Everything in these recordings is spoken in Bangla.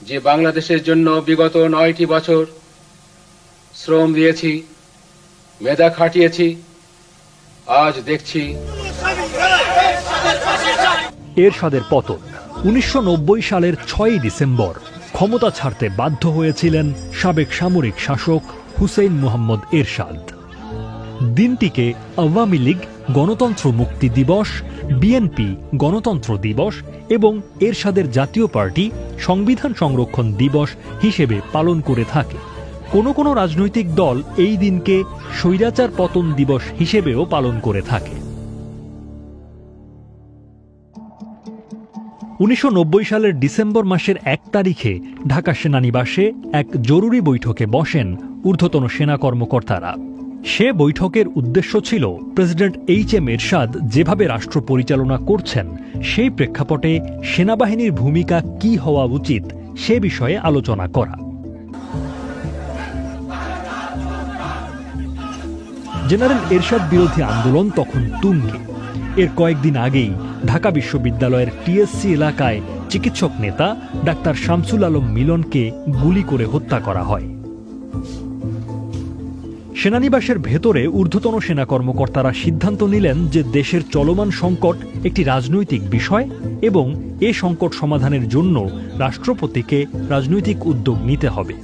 যে বাংলাদেশের জন্য বিগত 9টি বছর শ্রম দিয়েছি, মেধা খাটিয়েছি, আজ দেখছি এরশাদের পতন। 1990 সালের 6ই ডিসেম্বর ক্ষমতা ছাড়তে বাধ্য হয়েছিলেন সাবেক সামরিক শাসক হুসেইন মোহাম্মদ এরশাদ। দিনটিকে আওয়ামী লীগ গণতন্ত্র মুক্তি দিবস, বিএনপি গণতন্ত্র দিবস এবং এরশাদের জাতীয় পার্টি সংবিধান সংরক্ষণ দিবস হিসেবে পালন করে থাকে। কোনো কোনো রাজনৈতিক দল এই দিনকে স্বৈরাচার পতন দিবস হিসেবেও পালন করে থাকে। 1990 সালের ডিসেম্বর মাসের 1 তারিখে ঢাকা সেনানিবাসে এক জরুরি বৈঠকে বসেন ঊর্ধ্বতন সেনা কর্মকর্তারা। সে বৈঠকের উদ্দেশ্য ছিল প্রেসিডেন্ট এইচ.এম. এরশাদ যেভাবে রাষ্ট্র পরিচালনা করছেন সেই প্রেক্ষাপটে সেনাবাহিনীর ভূমিকা কী হওয়া উচিত সে বিষয়ে আলোচনা করা। জেনারেল এরশাদ বিরোধী আন্দোলন তখন তুঙ্গে। এর কয়েকদিন আগেই ঢাকা বিশ্ববিদ্যালয়ের টিএসসি এলাকায় চিকিৎসক নেতা ডাক্তার শামসুল আলম মিলনকে গুলি করে হত্যা করা হয়। সেনানিবাসের ভেতরে ঊর্ধ্বতন সেনা কর্মকর্তারা সিদ্ধান্ত নিলেন যে দেশের চলমান সংকট একটি রাজনৈতিক বিষয় এবং এ সংকট সমাধানের জন্য রাষ্ট্রপতিকে রাজনৈতিক উদ্যোগ নিতে হবে।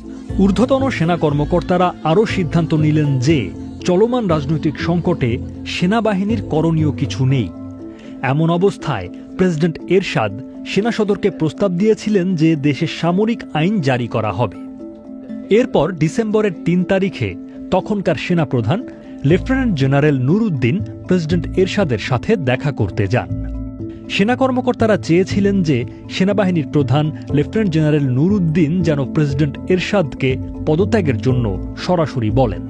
ঊর্ধ্বতন সেনা কর্মকর্তারা আরও সিদ্ধান্ত নিলেন যে চলমান রাজনৈতিক সংকটে সেনাবাহিনীর করণীয় কিছু নেই। এমন অবস্থায় প্রেসিডেন্ট এরশাদ সেনা সদরকে প্রস্তাব দিয়েছিলেন যে দেশে সামরিক আইন জারি করা হবে। এরপর ডিসেম্বরের 3 তারিখে তখনকার সেনাপ্রধান লেফটেন্যান্ট জেনারেল নুরউদ্দিন প্রেসিডেন্ট এরশাদের সাথে দেখা করতে যান। সেনা কর্মকর্তারা চেয়েছিলেন যে সেনাবাহিনীর প্রধান লেফটেন্যান্ট জেনারেল নুরউদ্দিন যেন প্রেসিডেন্ট এরশাদকে পদত্যাগের জন্য সরাসরি বলেন।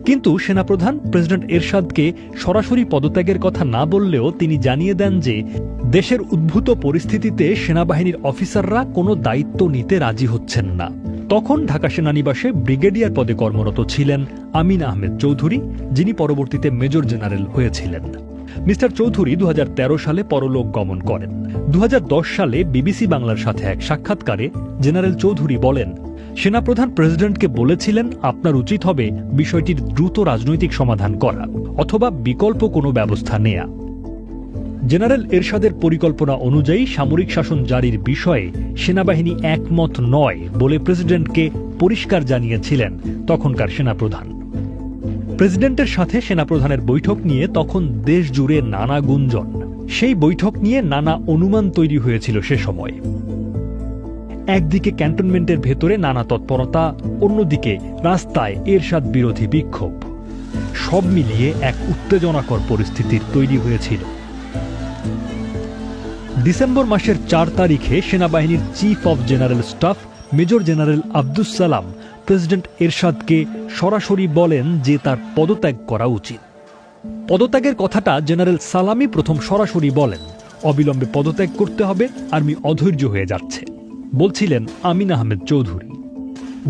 কিন্তু সেনাপ্রধান প্রেসিডেন্ট এরশাদকে সরাসরি পদত্যাগের কথা না বললেও তিনি জানিয়ে দেন যে দেশের উদ্ভূত পরিস্থিতিতে সেনাবাহিনীর অফিসাররা কোনো দায়িত্ব নিতে রাজি হচ্ছেন না। তখন ঢাকা সেনানিবাসে ব্রিগেডিয়ার পদে কর্মরত ছিলেন আমিন আহমেদ চৌধুরী, যিনি পরবর্তীতে মেজর জেনারেল হয়েছিলেন। মিস্টার চৌধুরী 2013 সালে পরলোক গমন করেন। 2010 সালে বিবিসি বাংলার সাথে এক সাক্ষাৎকারে জেনারেল চৌধুরী বলেন, সেনাপ্রধান প্রেসিডেন্টকে বলেছিলেন আপনার উচিত হবে বিষয়টির দ্রুত রাজনৈতিক সমাধান করা অথবা বিকল্প কোনো ব্যবস্থা নেয়া। জেনারেল এরশাদের পরিকল্পনা অনুযায়ী সামরিক শাসন জারির বিষয়ে সেনাবাহিনী একমত নয় বলে প্রেসিডেন্টকে পরিষ্কার জানিয়েছিলেন তখনকার সেনাপ্রধান। প্রেসিডেন্টের সাথে সেনাপ্রধানের বৈঠক নিয়ে তখন দেশ জুড়ে নানা গুঞ্জন। সেই বৈঠক নিয়ে নানা অনুমান তৈরি হয়েছিল সে সময়। একদিকে ক্যান্টনমেন্টের ভেতরে নানা তৎপরতা, অন্যদিকে রাস্তায় এরশাদ বিরোধী বিক্ষোভ। সব মিলিয়ে এক উত্তেজনাকর পরিস্থিতির তৈরি হয়েছিল। ডিসেম্বর মাসের 4 তারিখে সেনাবাহিনীর chief of general staff major general Abdus Salam president এরশাদকে সরাসরি বলেন যে তার পদত্যাগ করা উচিত। পদত্যাগের কথাটা জেনারেল সালামই প্রথম সরাসরি বলেন। অবিলম্বে পদত্যাগ করতে হবে, আর্মি অধৈর্য হয়ে যাচ্ছে, বলছিলেন আমিন আহমেদ চৌধুরী।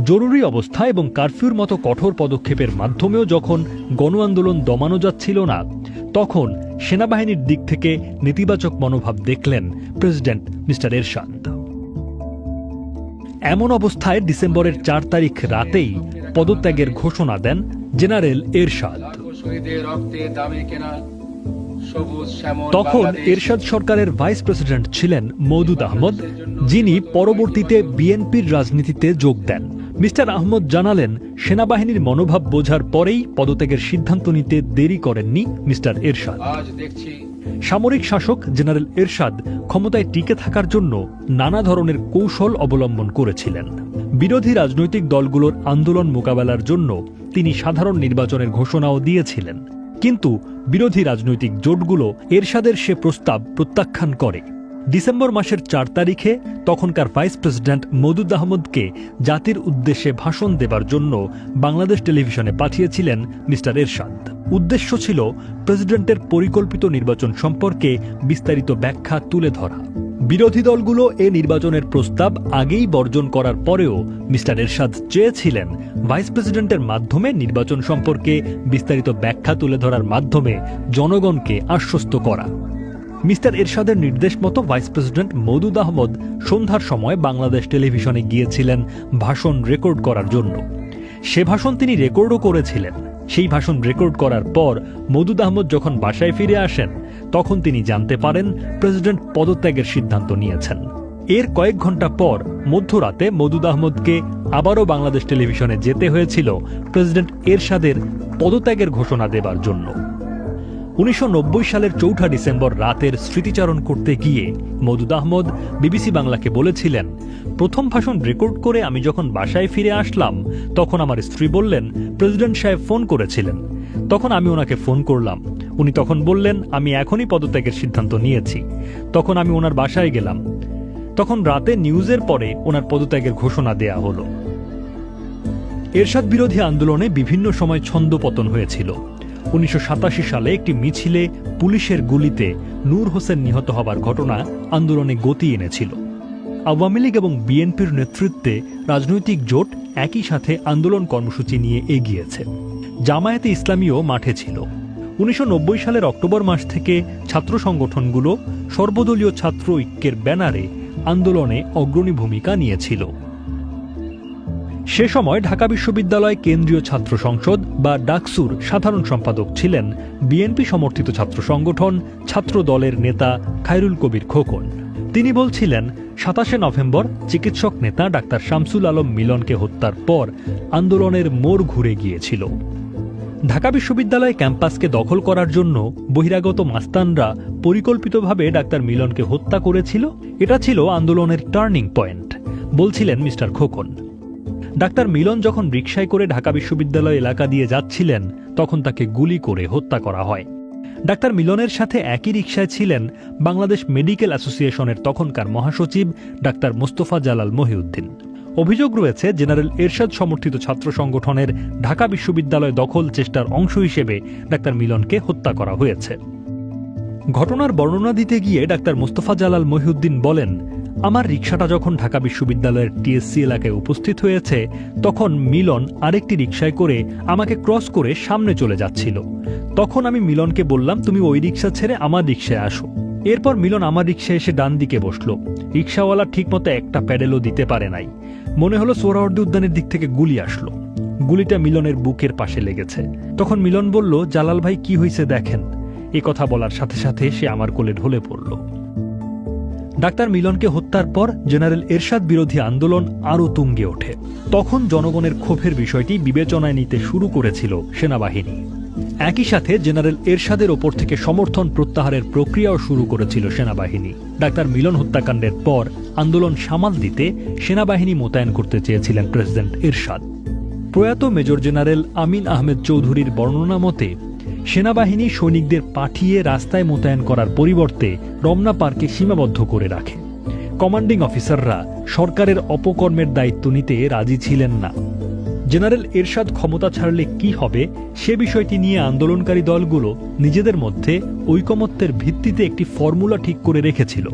জরুরি অবস্থা এবং কারফিউর মতো কঠোর পদক্ষেপের মাধ্যমেও যখন গণ আন্দোলন দমানো যাচ্ছিল না, তখন সেনাবাহিনীর দিক থেকে নেতিবাচক মনোভাব দেখলেন প্রেসিডেন্ট মিস্টার এরশাদ। এমন অবস্থায় ডিসেম্বরের 4 তারিখ রাতেই পদত্যাগের ঘোষণা দেন জেনারেল এরশাদ। তখন এরশাদ সরকারের ভাইস প্রেসিডেন্ট ছিলেন মওদুদ আহমদ, যিনি পরবর্তীতে বিএনপির রাজনীতিতে যোগ দেন। মিস্টার আহমদ জানালেন, সেনাবাহিনীর মনোভাব বোঝার পরেই পদত্যাগের সিদ্ধান্ত নিতে দেরি করেননি মিস্টার এরশাদ। সামরিক শাসক জেনারেল এরশাদ ক্ষমতায় টিকে থাকার জন্য নানা ধরনের কৌশল অবলম্বন করেছিলেন। বিরোধী রাজনৈতিক দলগুলোর আন্দোলন মোকাবেলার জন্য তিনি সাধারণ নির্বাচনের ঘোষণাও দিয়েছিলেন। কিন্তু বিরোধী রাজনৈতিক জোটগুলো এরশাদের সে প্রস্তাব প্রত্যাখ্যান করে। ডিসেম্বর মাসের 4 তারিখে তখনকার ভাইস প্রেসিডেন্ট মওদুদ আহমদকে জাতির উদ্দেশ্যে ভাষণ দেবার জন্য বাংলাদেশ টেলিভিশনে পাঠিয়েছিলেন মিস্টার এরশাদ। উদ্দেশ্য ছিল প্রেসিডেন্টের পরিকল্পিত নির্বাচন সম্পর্কে বিস্তারিত ব্যাখ্যা তুলে ধরা। বিরোধী দলগুলো এ নির্বাচনের প্রস্তাব আগেই বর্জন করার পরেও মিস্টার এরশাদ চেয়েছিলেন ভাইস প্রেসিডেন্টের মাধ্যমে নির্বাচন সম্পর্কে বিস্তারিত ব্যাখ্যা তুলে ধরার মাধ্যমে জনগণকে আশ্বস্ত করা। মিস্টার এরশাদের নির্দেশ মতো ভাইস প্রেসিডেন্ট মওদুদ আহমদ সন্ধ্যার সময় বাংলাদেশ টেলিভিশনে গিয়েছিলেন ভাষণ রেকর্ড করার জন্য। সে ভাষণ তিনি রেকর্ডও করেছিলেন। সেই ভাষণ রেকর্ড করার পর মওদুদ আহমদ যখন বাসায় ফিরে আসেন, তখন তিনি জানতে পারেন প্রেসিডেন্ট পদত্যাগের সিদ্ধান্ত নিয়েছেন। এর কয়েক ঘন্টা পর মধ্যরাতে মওদুদ আহমদকে আবারও বাংলাদেশ টেলিভিশনে যেতে হয়েছিল প্রেসিডেন্ট এরশাদের পদত্যাগের ঘোষণা দেবার জন্য। 1990 সালের 4 ডিসেম্বর রাতের স্মৃতিচারণ করতে গিয়ে মওদুদ আহমদ বিবিসি বাংলাকে বলেছিলেন, প্রথম ভাষণ রেকর্ড করে আমি যখন বাসায় ফিরে আসলাম, তখন আমার স্ত্রী বললেন প্রেসিডেন্ট সাহেব ফোন করেছিলেন। তখন আমি ওনাকে ফোন করলাম। উনি তখন বললেন আমি এখনই পদত্যাগের সিদ্ধান্ত নিয়েছি। তখন আমি ওনার বাসায় গেলাম। তখন রাতে নিউজের পরে ওনার পদত্যাগের ঘোষণা দেয়া হলো। এরশাদ বিরোধী আন্দোলনে বিভিন্ন সময় ছন্দপতন হয়েছিল। 1987 সালে একটি মিছিলে পুলিশের গুলিতে নূর হোসেন নিহত হবার ঘটনা আন্দোলনে গতি এনেছিল। আওয়ামী লীগ এবং বিএনপির নেতৃত্বে রাজনৈতিক জোট একই সাথে আন্দোলন কর্মসূচি নিয়ে এগিয়েছে। জামায়াতে ইসলামীও মাঠে ছিল। 1990 সালের অক্টোবর মাস থেকে ছাত্র সংগঠনগুলো সর্বদলীয় ছাত্র ঐক্যের ব্যানারে আন্দোলনে অগ্রণী ভূমিকা নিয়েছিল। সে সময় ঢাকা বিশ্ববিদ্যালয় কেন্দ্রীয় ছাত্র সংসদ বা ডাকসুর সাধারণ সম্পাদক ছিলেন বিএনপি সমর্থিত ছাত্র সংগঠন ছাত্র দলের নেতা খায়রুল কবির খোকন। তিনি বলছিলেন 27 নভেম্বর চিকিৎসক নেতা ডাক্তার শামসুল আলম মিলনকে হত্যার পর আন্দোলনের মোড় ঘুরে গিয়েছিল। ঢাকা বিশ্ববিদ্যালয় ক্যাম্পাসকে দখল করার জন্য বহিরাগত মাস্তানরা পরিকল্পিতভাবে ডাক্তার মিলনকে হত্যা করেছিল। এটা ছিল আন্দোলনের টার্নিং পয়েন্ট, বলছিলেন মিস্টার খোকন। ডাক্তার মিলন যখন রিকশায় করে ঢাকা বিশ্ববিদ্যালয় এলাকা দিয়ে যাচ্ছিলেন, তখন তাকে গুলি করে হত্যা করা হয়। ডাক্তার মিলনের সাথে একই রিকশায় ছিলেন বাংলাদেশ মেডিকেল অ্যাসোসিয়েশনের তখনকার মহাসচিব ডাক্তার মোস্তফা জালাল মহিউদ্দিন। অভিযোগ রয়েছে জেনারেল এরশাদ সমর্থিত ছাত্র সংগঠনের ঢাকা বিশ্ববিদ্যালয় দখল চেষ্টার অংশ হিসেবে ডাক্তার মিলনকে হত্যা করা হয়েছে। ঘটনার বর্ণনা দিতে গিয়ে ডাক্তার মোস্তফা জালাল মহিউদ্দিন বলেন, আমার রিকশাটা যখন ঢাকা বিশ্ববিদ্যালয়ের টিএসসি এলাকায় উপস্থিত হয়েছে, তখন মিলন আরেকটি রিকশায় করে আমাকে ক্রস করে সামনে চলে যাচ্ছিল। তখন আমি মিলনকে বললাম তুমি ওই রিকশা ছেড়ে আমার রিকশায় আসো। এরপর মিলন আমার রিকশায় এসে ডান দিকে বসলো। রিকশাওয়ালা ঠিকমতো একটা প্যাডেলও দিতে পারে নাই। মনে হলো সোহরাওয়ার্দী উদ্যানের দিক থেকে গুলি আসলো। গুলিটা মিলনের বুকের পাশে লেগেছে। তখন মিলন বলল, জালাল ভাই কি হয়েছে দেখেন। এ কথা বলার সাথে সাথে সে আমার কোলে ঢলে পড়ল। ডাক্তার মিলনকে হত্যার পর জেনারেল এরশাদ বিরোধী আন্দোলন আরও তুঙ্গে ওঠে। তখন জনগণের ক্ষোভের বিষয়টি বিবেচনায় নিতে শুরু করেছিল সেনাবাহিনী। একই সাথে জেনারেল এরশাদের ওপর থেকে সমর্থন প্রত্যাহারের প্রক্রিয়াও শুরু করেছিল সেনাবাহিনী। ডাক্তার মিলন হত্যাকাণ্ডের পর আন্দোলন সামাল দিতে সেনাবাহিনী মোতায়েন করতে চেয়েছিলেন প্রেসিডেন্ট এরশাদ। প্রয়াত মেজর জেনারেল আমিন আহমেদ চৌধুরীর বর্ণনা মতে সেনাবাহিনী সৈনিকদের পাঠিয়ে রাস্তায় মোতায়েন করার পরিবর্তে রমনা পার্কে সীমাবদ্ধ করে রাখে। কমান্ডিং অফিসাররা সরকারের অপকর্মের দায়িত্ব নিতে রাজি ছিলেন না। জেনারেল এরশাদ ক্ষমতা ছাড়লে কি হবে সে বিষয়টি নিয়ে আন্দোলনকারী দলগুলো নিজেদের মধ্যে ঐকমত্যের ভিত্তিতে একটি ফর্মুলা ঠিক করে রেখেছিল।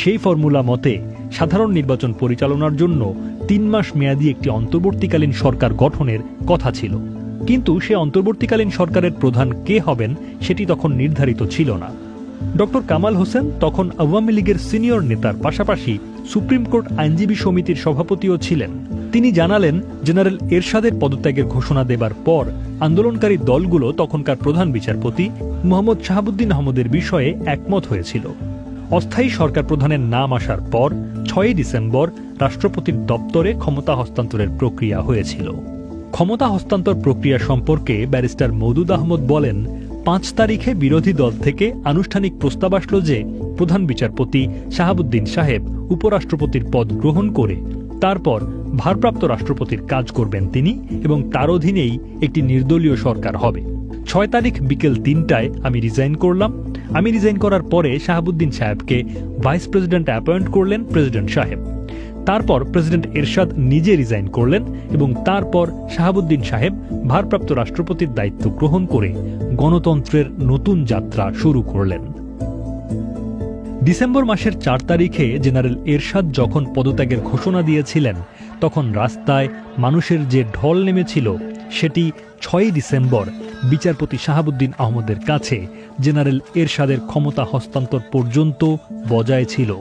সেই ফর্মুলা মতে সাধারণ নির্বাচন পরিচালনার জন্য 3 মাস মেয়াদী একটি অন্তর্বর্তীকালীন সরকার গঠনের কথা ছিল। কিন্তু সে অন্তর্বর্তীকালীন সরকারের প্রধান কে হবেন সেটি তখন নির্ধারিত ছিল না। ডক্টর কামাল হোসেন তখন আওয়ামী লীগের সিনিয়র নেতার পাশাপাশি সুপ্রিম কোর্ট আইনজীবী সমিতির সভাপতিও ছিলেন। তিনি জানালেন, জেনারেল এরশাদের পদত্যাগের ঘোষণা দেবার পর আন্দোলনকারী দলগুলো তখনকার প্রধান বিচারপতি মোহাম্মদ শাহাবুদ্দিন আহমদের বিষয়ে একমত হয়েছিল। অস্থায়ী সরকার প্রধানের নাম আসার পর 6 ডিসেম্বর রাষ্ট্রপতির দপ্তরে ক্ষমতা হস্তান্তরের প্রক্রিয়া হয়েছিল। ক্ষমতা হস্তান্তর প্রক্রিয়া সম্পর্কে ব্যারিস্টার মওদুদ আহমদ বলেন, 5 তারিখে বিরোধী দল থেকে আনুষ্ঠানিক প্রস্তাব আসলো যে প্রধান বিচারপতি শাহাবুদ্দিন সাহেব উপরাষ্ট্রপতির পদ গ্রহণ করে তারপর ভারপ্রাপ্ত রাষ্ট্রপতির কাজ করবেন তিনি এবং তার অধীনেই একটি নির্দলীয় সরকার হবে। 6 তারিখ বিকেল 3টায় আমি রিজাইন করলাম। আমি রিজাইন করার পরে শাহাবুদ্দিন সাহেবকে ভাইস প্রেসিডেন্ট অ্যাপয়েন্ট করলেন প্রেসিডেন্ট সাহেব। তারপর প্রেসিডেন্ট এরশাদ নিজে রিজাইন করলেন এবং তারপর শাহাবুদ্দিন সাহেব ভারপ্রাপ্ত রাষ্ট্রপতির দায়িত্ব গ্রহণ করে গণতন্ত্রের নতুন যাত্রা শুরু করলেন। ডিসেম্বর মাসের 4 তারিখে জেনারেল এরশাদ যখন পদত্যাগের ঘোষণা দিয়েছিলেন, তখন রাস্তায় মানুষের যে ঢল নেমেছিল সেটি 6 ডিসেম্বর বিচারপতি শাহাবুদ্দিন আহমদের কাছে জেনারেল এরশাদের ক্ষমতা হস্তান্তর পর্যন্ত বজায় ছিল।